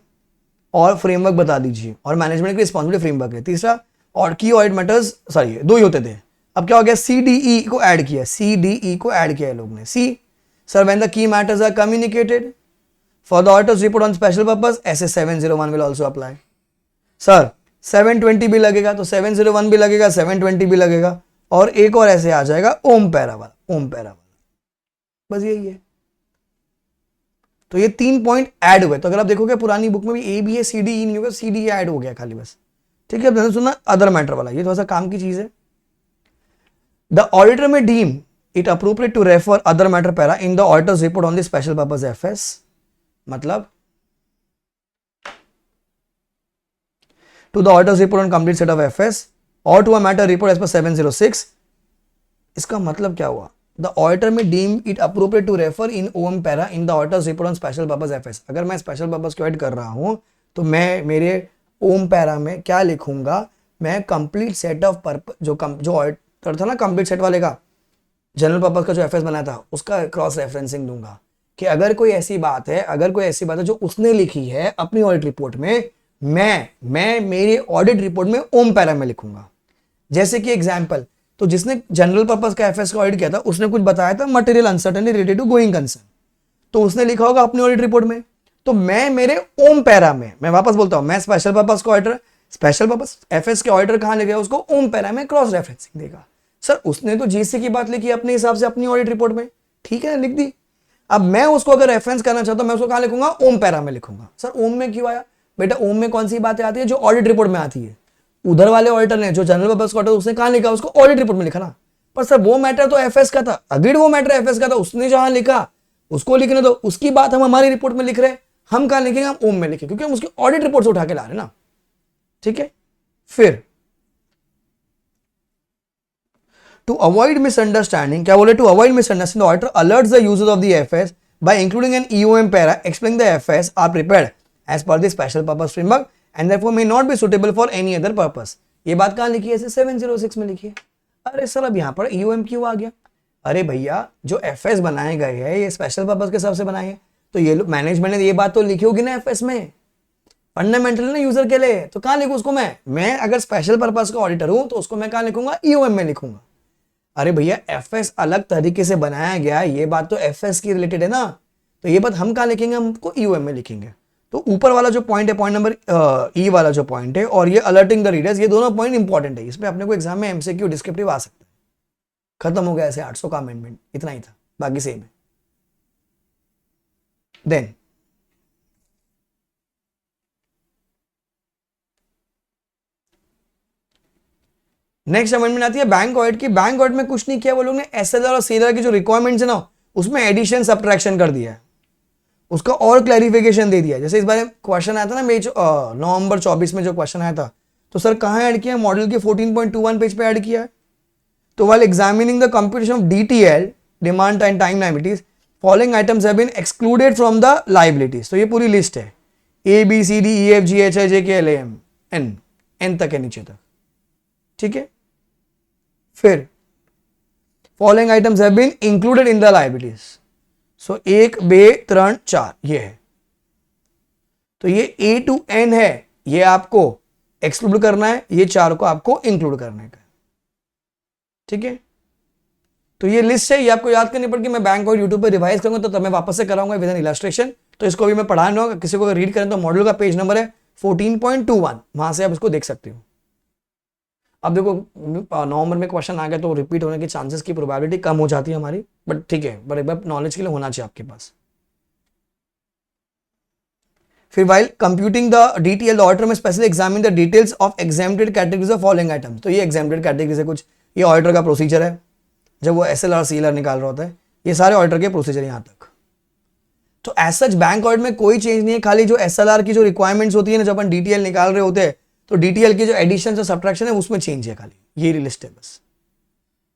और फ्रेमवर्क बता दीजिए और मैनेजमेंट की रिस्पॉन्सिबिलिटी फ्रेमवर्क है। तीसरा और की ऑडिट मैटर्स, सॉरी 2 ही होते थे। अब क्या हो गया? CDE को ऐड किया, CDE को ऐड किया है लोग ने। See sir when the key matters are communicated for the auditor's report on special purpose, ऐसे 701 विल आल्सो अप्लाई। सर 720 भी लगेगा तो 701 भी लगेगा, 720 भी लगेगा, और एक और ऐसे आ जाएगा ओम पैरा वाला, ओम पैरा वाला, बस यही है। तो ये 3 पॉइंट ऐड हुए। तो अगर आप देखोगे पुरानी बुक में भी ए बी है, CDE नहीं होगा, CDE ऐड हो गया खाली, बस ठीक है। मैंने सुना अदर मैटर वाला, ये थोड़ा सा काम की चीज है। The auditor may deem it appropriate to refer other matter para in the auditor's report on the special purpose FS, मतलब to the auditor's report on complete set of FS और to a matter report as per 706। इसका मतलब क्या हुआ? The auditor may deem it appropriate to refer in OM para in the auditor's report on special purpose FS। अगर मैं special purpose को add कर रहा हूं तो मैं मेरे ओम पैरा में क्या लिखूंगा? मैं कंप्लीट सेट ऑफ पर्पस, जो ऑडिटर था ना कंप्लीट सेट वाले का, जनरल पर्पस का जो FS बनाया था, उसका क्रॉस रेफरेंसिंग दूंगा कि अगर कोई ऐसी बात है जो उसने लिखी है अपनी ऑडिट रिपोर्ट में, मैं मेरी ऑडिट रिपोर्ट में ओम पैरा में लिखूंगा। जैसे कि एग्जाम्पल, तो जिसने जनरल पर्पस का FS का ऑडिट किया था उसने कुछ बताया था material uncertainty related to going concern, तो उसने लिखा होगा अपनी ऑडिट रिपोर्ट में। तो मैं मेरे ओम पैरा में, मैं वापस बोलता हूं, मैं स्पेशल पर्पस का ऑडिटर, स्पेशल पर्पस FS के ऑडिटर कहां लिखेगा? उसको ओम पैरा में क्रॉस रेफरेंसिंग देगा। सर उसने तो GC की बात लिखी अपने हिसाब से अपनी ऑडिट रिपोर्ट में, ठीक है, लिख दी। अब मैं उसको अगर रेफरेंस करना चाहता हूं, मैं उसको कहां लिखूंगा? ओम पैरा में लिखूंगा। सर ओम में क्यों आया? बेटा ओम में कौन सी बातें आती है? जो ऑडिट रिपोर्ट में आती है। उधर वाले ऑडिटर ने, जो जनरल पर्पस का ऑडिटर, उसने कहां लिखा? उसको ऑडिट रिपोर्ट में लिखा ना। पर सर वो मैटर तो FS का था, अग्रीड, वो मैटर FS का था, उसने जहां लिखा उसको लिखने दो, उसकी बात हम हमारी रिपोर्ट में लिख रहे हैं, हम कहां लिखेंगे? हम ओम में लिखेंगे, क्योंकि हम उसकी ऑडिट रिपोर्ट से उठा के ला रहे हैं ना, ठीक है। फिर टू अवॉइड मिसअंडरस्टैंडिंग, क्या बोले? To avoid misunderstanding, auditor alerts the users of the FS by including an EOM para explaining the FS are prepared as per the special purpose framework and therefore may not be suitable for any other purpose। ये बात कहां लिखी है? 706 में लिखी है। अरे sir अब यहां पर EOM क्यों आ गया? अरे भैया जो FS बनाए गए हैं ये स्पेशल पर्पस के हिसाब से बनाए हैं, तो ये मैनेजमेंट ने ये बात तो लिखी होगी ना FS में, फंडामेंटल ना यूजर के लिए, तो कहां लिखूं उसको? मैं अगर स्पेशल पर्पस का ऑडिटर हूं तो उसको मैं कहां लिखूंगा? EOM में लिखूंगा। अरे भैया FS अलग तरीके से बनाया गया, ये बात तो FS की रिलेटेड है ना, तो ये बात हम कहां लिखेंगे? हमको EOM में लिखेंगे। तो ऊपर वाला जो पॉइंट है, पॉइंट नंबर ई वाला जो पॉइंट है, और ये अलर्टिंग द रीडर्स, ये दोनों पॉइंट इंपॉर्टेंट है। इसमें अपने को एग्जाम में एमसीक्यू डिस्क्रिप्टिव आ सकता है। खत्म हो गया ऐसे 800 का अमेंडमेंट, इतना ही था, बाकी सेम है। देन नेक्स्ट अमेंडमेंट आती है बैंक ऑडिट की। बैंक ऑडिट में कुछ नहीं किया वो लोग ने, एसएलआर और सीएलआर की जो रिक्वायरमेंट्स है ना, उसमें एडिशन सब्ट्रैक्शन कर दिया है, उसका और क्लैरिफिकेशन दे दिया। जैसे इस बारे में क्वेश्चन आया था ना, मेरे नवंबर 24 में जो क्वेश्चन आया था, तो सर कहाँ ऐड किया? मॉडल के 14.21 पेज पे ऐड किया है। तो while examining the computation of DTL, demand and time liabilities, following items have been excluded from the liabilities। तो ये पूरी लिस्ट है, A B C D E F G H I J K L M N, N तक है नीचे तक, ठीक है। फिर following items have been included in the liabilities, so 1 2 3 4 ये है। तो ये A to N है, ये आपको एक्सक्लूड करना है, ये 4 को आपको इंक्लूड करने का, ठीक है। तो ये लिस्ट है, ये आपको याद करनी पड़ेगी। मैं बैंक और यूट्यूब पे रिवाइज करूंगा तो तब मैं वापस से कराऊंगा विद एन इलस्ट्रेशन। तो इसको भी मैं पढ़ा रहा हूं, किसी को अगर रीड करें तो मॉड्यूल का पेज नंबर है 14.21, वहां से आप इसको देख सकते हो। अब देखो नवंबर में क्वेश्चन आ गया तो रिपीट होने के चांसेस की प्रोबेबिलिटी कम हो जाती है हमारी, बट ठीक है, बट एक बार नॉलेज के लिए होना चाहिए आपके पास। फिर while computing the DTL, the auditor में specially examine the details of exempted categories of following items. तो ये एग्जेम्प्टेड कैटेगरीज है कुछ, ये ऑडिटर का प्रोसीजर है जब वो एसएलआर सीएलआर निकाल रहा होता है, ये सारे ऑडिटर के प्रोसीजर यहां तक। तो एज सच बैंक ऑडिट में कोई चेंज नहीं है, खाली जो एसएलआर की जो रिक्वायरमेंट्स होती है ना, जब अपन डीटीएल निकाल रहे होते हैं, तो डीटीएल की जो एडिशन और सब्ट्रैक्शन है उसमें चेंज है, खाली ये लिस्ट है बस।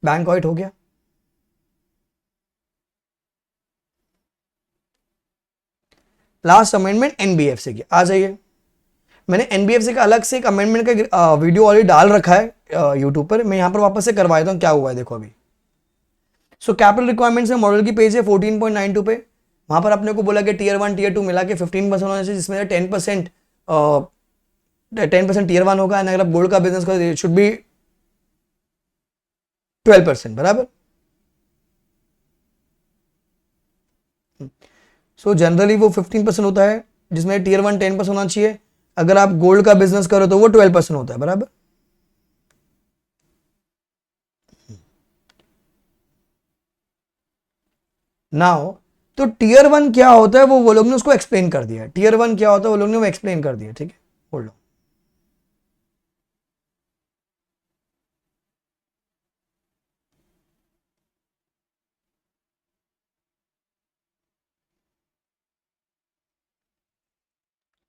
बैंक ऑडिट हो गया। लास्ट अमेंडमेंट एनबीएफसी की, आ जाइए। मैंने एनबीएफसी का अलग से एक अमेंडमेंट का वीडियो ऑलरेडी डाल रखा है यूट्यूब पर, मैं यहां पर वापस से करवा देता हूं क्या हुआ है, देखो अभी। सो कैपिटल रिक्वायरमेंट्स है, मॉडल की पेज है 14.92 पे, वहां पर अपने को बोला कि टीयर 1 टीयर 2 मिला के 15% होना चाहिए, जिसमें 10% टीयर 1 होगा, अगर आप गोल्ड का बिजनेस करो शुड बी 12%, बराबर। सो जनरली वो 15% होता है, जिसमें टीयर 1 10% होना चाहिए, अगर आप गोल्ड का बिजनेस करो तो वो 12% होता है, बराबर। नाउ तो टीयर 1 क्या होता है वो लोग ने उसको एक्सप्लेन कर दिया। टीयर 1 क्या होता है वो लोग ने वो एक्सप्लेन कर दिया, ठीक है, बोल लो।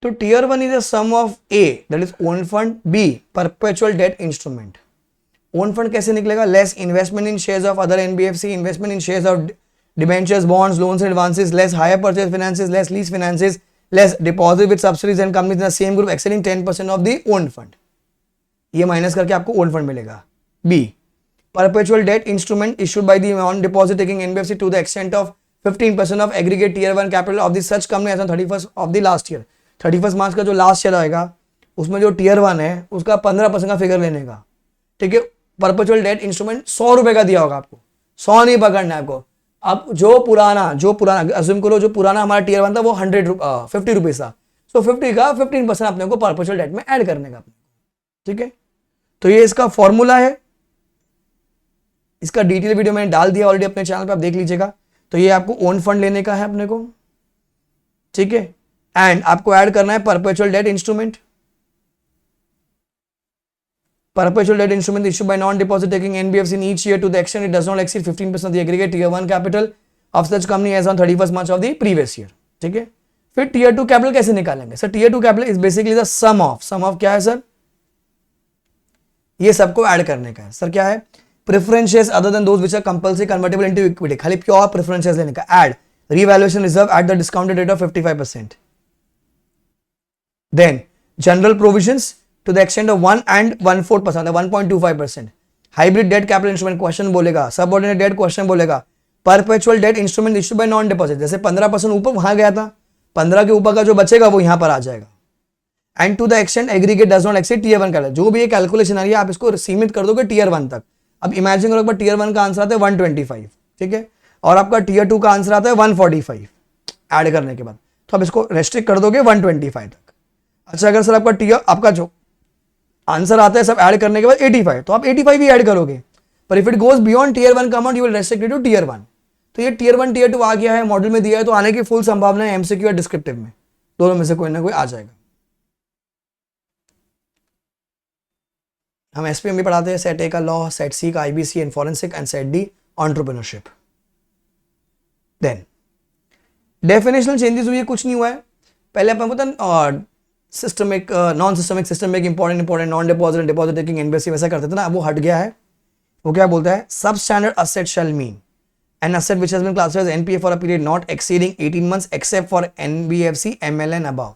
तो tier 1 is a sum of A that is own fund, B perpetual debt instrument. Own fund कैसे निकलेगा? Less investment in shares of other NBFC, investment in shares of debentures, bonds, loans and advances, less hire purchase finances, less lease finances, less deposit with subsidiaries and companies in the same group exceeding 10% of the owned fund। ये minus करके आपको own fund मिलेगा। B perpetual debt instrument issued by the non deposit taking NBFC to the extent of 15% of aggregate tier 1 capital of the such company as on 31st of the last year। 31 मार्च का जो last year आएगा उसमें जो tier 1 है उसका 15% का figure लेने का, ठीक है। परपेचुअल डेट इंस्ट्रूमेंट 100 रुपए का दिया होगा आपको, 100 नहीं पकड़ना है आपको। अब जो पुराना अज्यूम करो, जो पुराना हमारा टीयर 1 था वो 50 रुपीज था, सो 50 का 15% अपने को परपेचुअल डेट में ऐड करने का, ठीक है। तो ये इसका फॉर्मूला है, इसका डिटेल वीडियो मैंने डाल दिया ऑलरेडी अपने चैनल पे, आप देख लीजिएगा। तो ये आपको ओन फंड लेने का है अपने को, ठीक है, एंड आपको ऐड करना है perpetual debt instrument. Perpetual debt instrument issued by non-deposit taking NBFC in each year to the extent it does not exceed 15% of the aggregate tier 1 capital of such company as on 31st March of the previous year, ठीक है। फिर tier 2 capital कैसे निकालेंगे? Sir tier 2 capital is basically the sum of क्या है sir? ये सबको add करने का है सर। क्या है? Preference shares other than those which are compulsory convertible into equity, खाली प्योर प्रेफरेंस शेयर्स लेने का। Add revaluation reserve at the discounted rate of 55%। Then general provisions to the extent of 1 and 1/4%, 1.25%। Hybrid debt capital instrument question बोलेगा, subordinate debt question बोलेगा। Perpetual debt instrument issued by non deposit, जैसे 15% ऊपर वहां गया था, 15 के ऊपर का जो बचेगा वो यहां पर आ जाएगा। And to the extent aggregate does not exceed tier 1 का, जो भी ये कैलकुलेशन आ रही है आप इसको सीमित कर दोगे टीयर 1 तक। अब इमेजिन करो टीयर 1 का आंसर आता है 125, ठीक है, और आपका टीयर 2 का आंसर आता है 145 ऐड करने के बाद, तो आप इसको रेस्ट्रिक्ट कर दोगे 125 तक। अच्छा अगर सर आपका टीयर आपका जो आंसर आता है सब ऐड करने के बाद 85, तो आप 85 भी ऐड करोगे। पर if it goes beyond tier 1 का amount you will restrict to tier 1। तो ये टीयर 1 टीयर 2 आ गया है, मॉडल में दिया है, तो आने की फुल संभावना है एमसीक्यू या डिस्क्रिप्टिव में, दोनों में से कोई ना कोई आ जाएगा। हम एसपीएम भी पढ़ाते हैं, सेट ए का लॉ, सेट सी का IBC and forensic, and set D entrepreneurship. Then definitional changes हुई है, कुछ नहीं हुआ है। पहले अपन पता systemic non systemic, systemic important non deposit deposit taking NBFC वैसा करते थे ना, वो हट गया है। वो क्या बोलता है, substandard asset shall mean an asset which has been classified as NPA for a period not exceeding 18 months except for NBFC ML and above.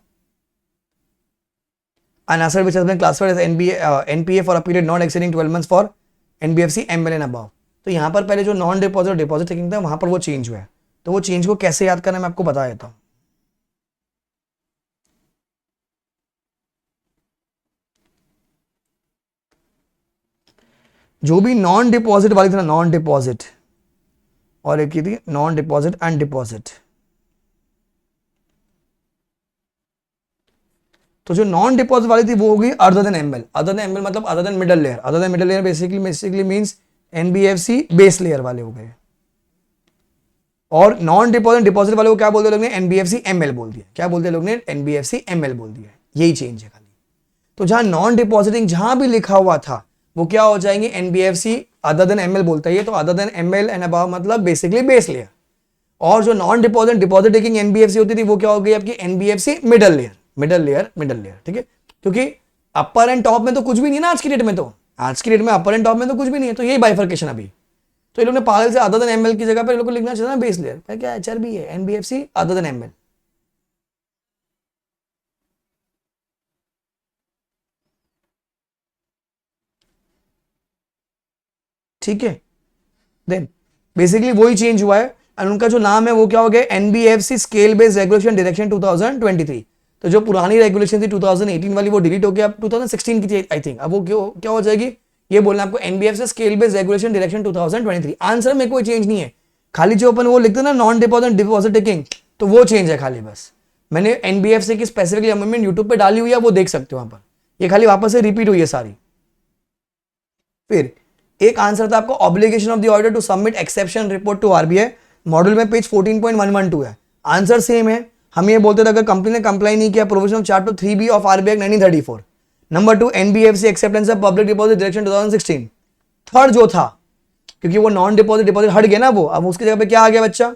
An asset which has been classified as NPA for a period not exceeding 12 months for NBFC ML and above. तो यहाँ पर पहले जो non deposit deposit taking था वहां पर वो change हुआ है। तो वो चेंज को कैसे याद करना है मैं आपको बता देता हूँ। जो भी नॉन डिपॉजिट वाली थी ना, नॉन डिपॉजिट, और एक की थी नॉन डिपॉजिट एंड डिपॉजिट, तो जो नॉन डिपॉजिट वाली थी वो होगी other than ML. Other than ML मतलब other than middle layer. Other than middle layer basically means NBFC base layer वाले हो गए। और नॉन डिपॉजिट डिपॉजिट वाले को क्या बोलते हैं लोग ने, एनबीएफसी एमएल बोल दिया। क्या बोलते हैं लोग ने, एनबीएफसी एमएल बोल दिया। यही चेंज है खाली। तो जहां नॉन डिपॉजिटिंग जहां भी लिखा हुआ था वो क्या हो जाएंगे, एनबीएफसी अदर देन एमएल बोलता है ये, तो other than ML and above मतलब बेसिकली बेस लेयर। और जो non deposit deposit taking NBFC होती थी वो क्या हो गई आपकी, NBFC middle layer. Middle layer ठीक है, क्योंकि अपर एंड टॉप में तो कुछ भी नहीं है ना आज की डेट में। तो आज की डेट में अपर एंड टॉप में तो कुछ भी नहीं है, तो यही बाइफर्केशन अभी। तो ये लोग ने पागल से अदर देन एमएल की जगह पर लोग को लिखना चाहिए ना बेस लेयर। क्या एचआरबी है, एनबीएफसी अदर देन एमएल। ठीक है, देन बेसिकली वही चेंज हुआ है। और उनका जो नाम है वो क्या हो गया, NBFC scale based regulation direction 2023। तो जो पुरानी रेगुलेशन थी 2018 वाली वो डिलीट हो गया, अब 2016 की थी आई थिंक। अब वो क्या हो जाएगी, ये बोलना आपको NBFC scale based regulation direction 2023। Answer में कोई चेंज नहीं है, खाली जो अपन वो लिखते ना नॉन डिपॉजिट डिपॉजिट टेकिंग, तो वो चेंज है खाली बस। मैंने एनबीएफसी की स्पेसिफिकली अमेंडमेंट यूट्यूब पे डाली हुई है, वो देख सकते हो वहां पर। ये खाली वापस से रिपीट हुई है सारी। फिर एक आंसर था आपको, obligation of the auditor to submit exception report to RBI. Module में पेज 14.112 है। आंसर सेम है। हम ये बोलते थे अगर कंपनी ने कंप्लाई नहीं किया provision of charter 3B of RBI 1934। Number 2 NBFC acceptance of public deposit direction 2016। Third जो था, क्योंकि वो नॉन डिपॉजिट डिपॉजिट हट गया ना वो, अब उसकी जगह पे क्या आ गया बच्चा,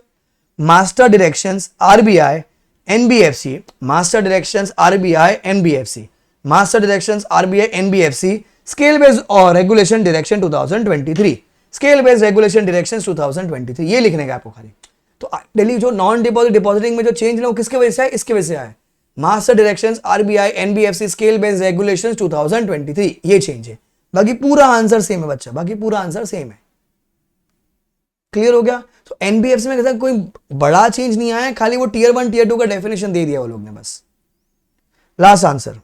master directions RBI NBFC, master directions RBI NBFC, master directions RBI NBFC scale based और regulation direction 2023, scale based regulation directions 2023, ये लिखने का आपको खाली। तो डेली जो नॉन डिपॉजिट डिपॉजिटिंग में जो चेंज है वो किसके वजह से है, इसके वजह से आया, master directions RBI NBFC scale based regulations 2023, ये चेंज है। बाकी पूरा आंसर सेम है बच्चा, बाकी पूरा आंसर सेम है। क्लियर हो गया। तो एनबीएफसी में कैसा कोई बड़ा चेंज नहीं आया, खाली वो टीयर 1 टीयर 2 का डेफिनेशन दे दिया वो लोग ने बस। लास्ट आंसर,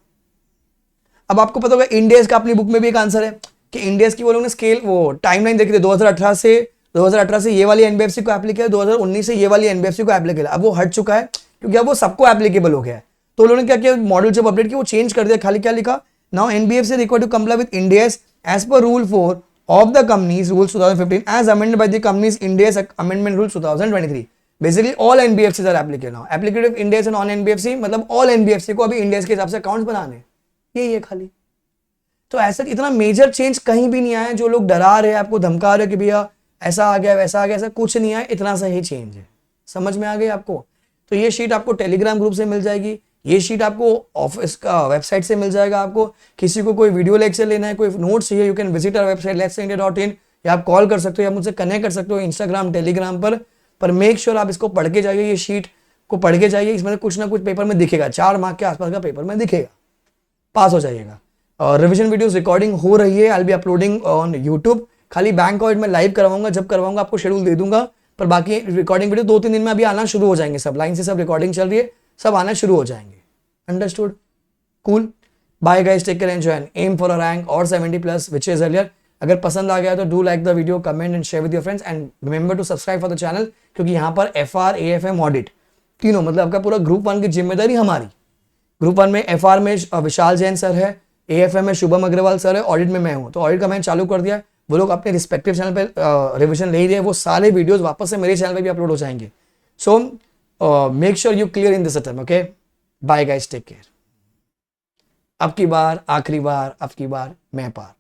अब आपको पता होगा इंडियस का अपनी बुक में भी एक आंसर है कि इंडियस की वो लोग ने स्केल वो टाइमलाइन देखी थी, 2018 से ये वाली एनबीएफसी को एप्लीकेबल, 2019 से ये वाली एनबीएफसी को एप्लीकेबल। अब वो हट चुका है क्योंकि अब वो सबको एप्लीकेबल हो गया है। तो उन्होंने क्या किया, मॉडल जब अपडेट किया वो चेंज कर दिया, खाली क्या लिखा, now NBFC required to comply with Ind AS as per rule 4 of the companies rules 2015 as amended by the companies Ind AS amendment rules 2023। Basically all NBFC are applicable now, applicative Ind AS and non NBFC मतलब all NBFC को अभी Indians के हिसाब से accounts बनाने, यही है खाली। तो ऐसा इतना मेजर चेंज कहीं भी नहीं आया। जो लोग डरा रहे हैं आपको, धमका रहे कि भैया ऐसा आ गया वैसा आ गया, ऐसा कुछ नहीं आया, इतना सा ही चेंज है। समझ में आ गई आपको। तो ये शीट आपको टेलीग्राम ग्रुप से मिल जाएगी, ये शीट आपको ऑफिस का वेबसाइट से मिल जाएगा। आपको किसी को कोई वीडियो लेक्चर लेना है, कोई नोट्स चाहिए, you can visit our website letsindia.in, या आप कॉल कर सकते हो या मुझसे कनेक्ट कर सकते हो इंस्टाग्राम टेलीग्राम पर मेक श्योर आप इसको पढ़ के जाइए, ये शीट को पढ़ के जाइए। इसमें कुछ ना कुछ पेपर में दिखेगा, 4 मार्क के आसपास का पेपर में दिखेगा, पास हो जाइएगा। और रिवीजन वीडियोस रिकॉर्डिंग हो रही है, I will be uploading on YouTube. खाली बैंक ऑडिट में लाइव करवाऊंगा, जब करवाऊंगा आपको शेड्यूल दे दूंगा। पर बाकी रिकॉर्डिंग वीडियो 2-3 दिन में अभी आना शुरू हो जाएंगे, सब लाइन से सब रिकॉर्डिंग चल रही है, सब आना शुरू हो जाएंगे। Understood, cool, bye guys, take care, enjoy, aim for a rank और 70+ व्हिच इज अर्लियर। अगर पसंद आ गया तो do like the video, comment and share with your friends, and remember to subscribe for the channel, क्योंकि यहाँ पर FR AFM audit तीनों, मतलब आपका पूरा ग्रुप 1 की जिम्मेदारी हमारी। ग्रुप 1 में FR में विशाल जैन सर है, AFM में शुभम अग्रवाल सर है, ऑडिट में मैं हूँ। तो ऑडिट का मैंने चालू कर दिया है, वो लोग अपने रिस्पेक्टिव चैनल पे रिविजन ले ही रहे हैं, वो सारे वीडियोस वापस से मेरे चैनल पे भी अपलोड हो जाएंगे। So make sure you clear in this attempt, okay. Bye guys, take care. अब की बार आखिरी बार, अब की बार मैं पार।